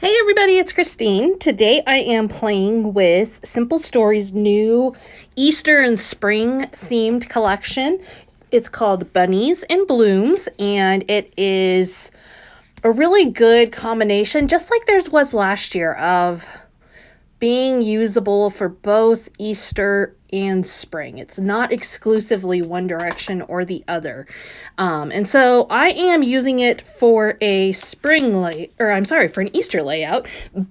Hey everybody, it's Christine. Today I am playing with Simple Stories' new Easter and Spring themed collection. It's called Bunnies and Blooms, and it is a really good combination, just like theirs was last year, of being usable for both Easter and spring. It's not exclusively one direction or the other. And so I am using it for a for an Easter layout,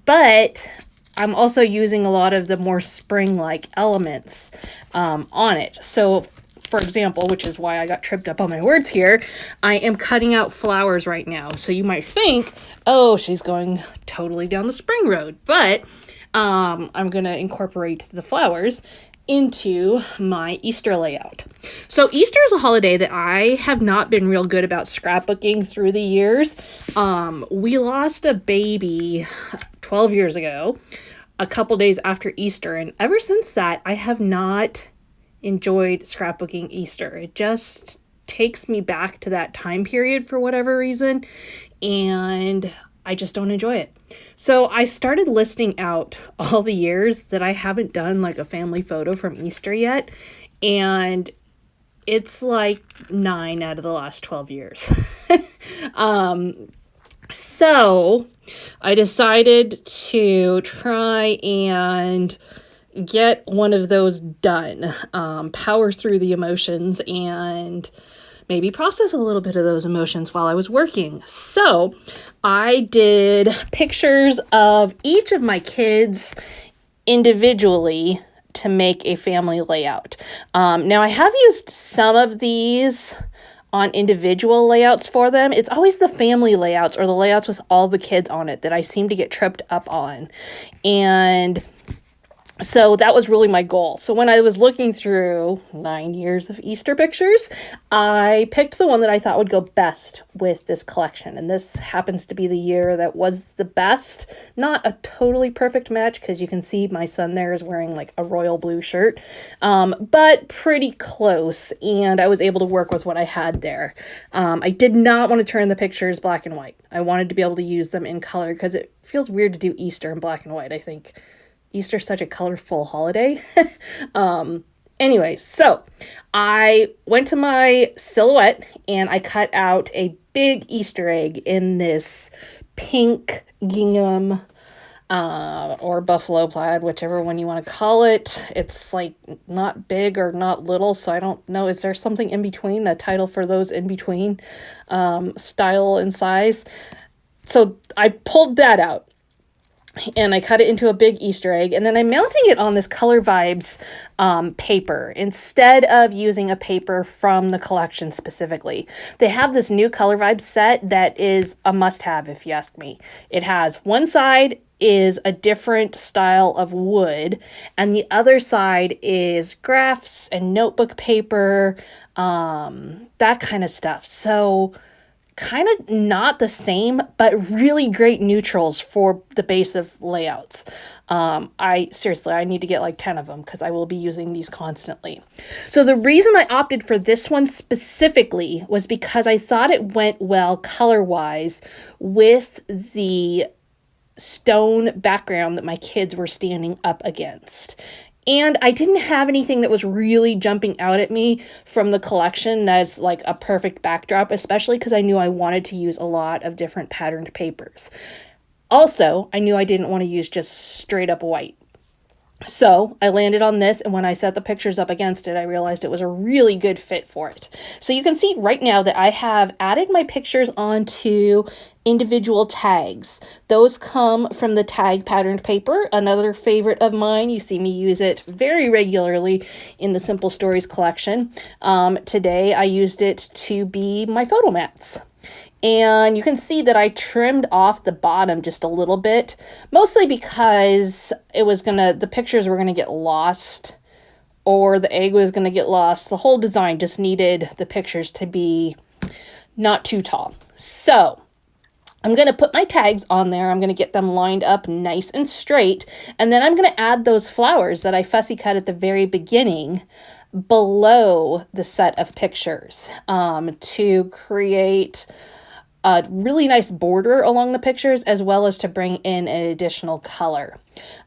but I'm also using a lot of the more spring-like elements on it. So for example, which is why I got tripped up on my words here, I am cutting out flowers right now. So you might think, oh, she's going totally down the spring road, but I'm going to incorporate the flowers into my Easter layout. So Easter is a holiday that I have not been real good about scrapbooking through the years. We lost a baby 12 years ago, a couple days after Easter, and ever since that, I have not enjoyed scrapbooking Easter. It just takes me back to that time period for whatever reason, and I just don't enjoy it. So I started listing out all the years that I haven't done like a family photo from Easter yet, and it's like 9 out of the last 12 years. So I decided to try and get one of those done, power through the emotions and maybe process a little bit of those emotions while I was working. So I did pictures of each of my kids individually to make a family layout. Now I have used some of these on individual layouts for them. It's always the family layouts or the layouts with all the kids on it that I seem to get tripped up on. And so that was really my goal. So when I was looking through 9 years of Easter pictures, I picked the one that I thought would go best with this collection. And this happens to be the year that was the best. Not a totally perfect match, because you can see my son there is wearing like a royal blue shirt, but pretty close. And I was able to work with what I had there. I did not want to turn the pictures black and white. I wanted to be able to use them in color because it feels weird to do Easter in black and white, I think. Easter's such a colorful holiday. Anyway, so I went to my silhouette and I cut out a big Easter egg in this pink gingham or buffalo plaid, whichever one you want to call it. It's like not big or not little, so I don't know. Is there something in between, a title for those in between style and size? So I pulled that out. And I cut it into a big Easter egg, and then I'm mounting it on this Color Vibes paper instead of using a paper from the collection specifically. They have this new Color Vibes set that is a must-have, if you ask me. It has one side is a different style of wood, and the other side is graphs and notebook paper, that kind of stuff. So kind of not the same, but really great neutrals for the base of layouts. I need to get like 10 of them because I will be using these constantly. So the reason I opted for this one specifically was because I thought it went well color-wise with the stone background that my kids were standing up against. And I didn't have anything that was really jumping out at me from the collection as like a perfect backdrop, especially because I knew I wanted to use a lot of different patterned papers. Also, I knew I didn't want to use just straight up white. So I landed on this, and when I set the pictures up against it, I realized it was a really good fit for it. So you can see right now that I have added my pictures onto individual tags. Those come from the tag patterned paper, another favorite of mine. You see me use it very regularly in the Simple Stories collection. Today I used it to be my photo mats. And you can see that I trimmed off the bottom just a little bit, mostly because the pictures were gonna get lost, or the egg was gonna get lost. The whole design just needed the pictures to be not too tall. So I'm going to put my tags on there. I'm going to get them lined up nice and straight. And then I'm going to add those flowers that I fussy cut at the very beginning below the set of pictures to create a really nice border along the pictures, as well as to bring in an additional color.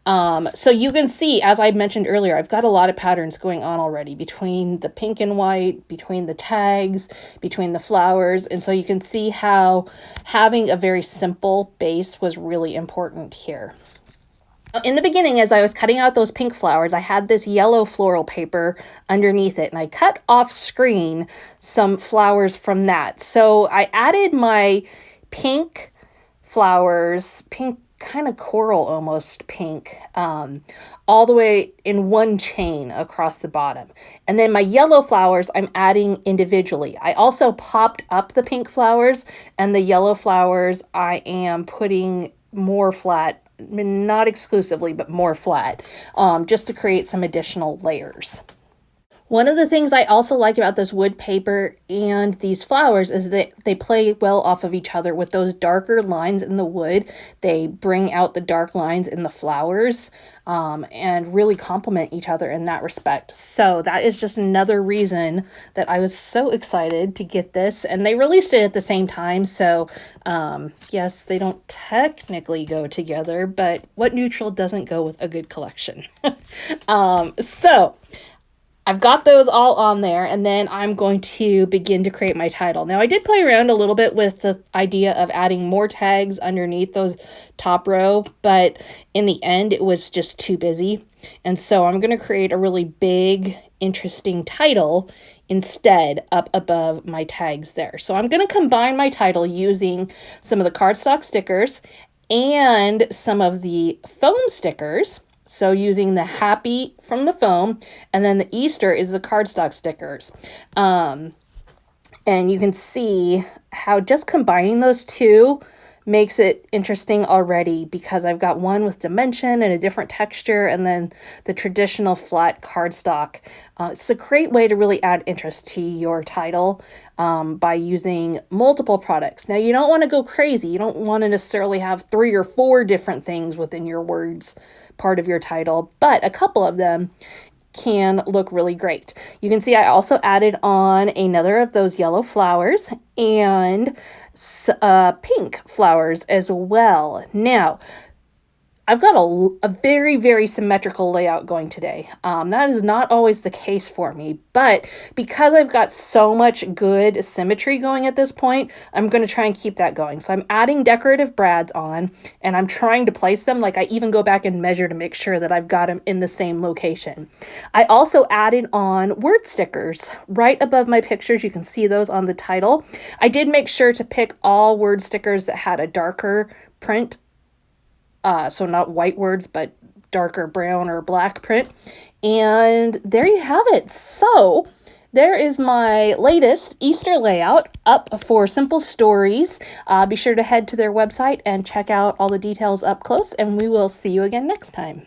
So you can see, as I mentioned earlier, I've got a lot of patterns going on already between the pink and white, between the tags, between the flowers. And so you can see how having a very simple base was really important here. In the beginning, as I was cutting out those pink flowers, I had this yellow floral paper underneath it, and I cut off screen some flowers from that. So I added my pink flowers, pink, kind of coral almost pink, all the way in one chain across the bottom. And then my yellow flowers I'm adding individually. I also popped up the pink flowers, and the yellow flowers I am putting more flat, not exclusively, but more flat, just to create some additional layers. One of the things I also like about this wood paper and these flowers is that they play well off of each other. With those darker lines in the wood, they bring out the dark lines in the flowers, and really complement each other in that respect. So that is just another reason that I was so excited to get this. And they released it at the same time, so yes, they don't technically go together, but what neutral doesn't go with a good collection? So I've got those all on there, and then I'm going to begin to create my title. Now, I did play around a little bit with the idea of adding more tags underneath those top row, but in the end, it was just too busy. And so I'm going to create a really big, interesting title instead up above my tags there. So I'm going to combine my title using some of the cardstock stickers and some of the foam stickers. So using the Happy from the foam, and then the Easter is the cardstock stickers. And you can see how just combining those two makes it interesting already, because I've got one with dimension and a different texture, and then the traditional flat cardstock. It's a great way to really add interest to your title by using multiple products. Now, you don't want to go crazy. You don't want to necessarily have 3 or 4 different things within your words part of your title, but a couple of them can look really great. You can see I also added on another of those yellow flowers and pink flowers as well. Now, I've got a very, very symmetrical layout going today. That is not always the case for me, but because I've got so much good symmetry going at this point, I'm going to try and keep that going. So I'm adding decorative brads on, and I'm trying to place them. Like, I even go back and measure to make sure that I've got them in the same location. I also added on word stickers right above my pictures. You can see those on the title. I did make sure to pick all word stickers that had a darker print, so not white words, but darker brown or black print. And there you have it. So there is my latest Easter layout up for Simple Stories. Be sure to head to their website and check out all the details up close, and we will see you again next time.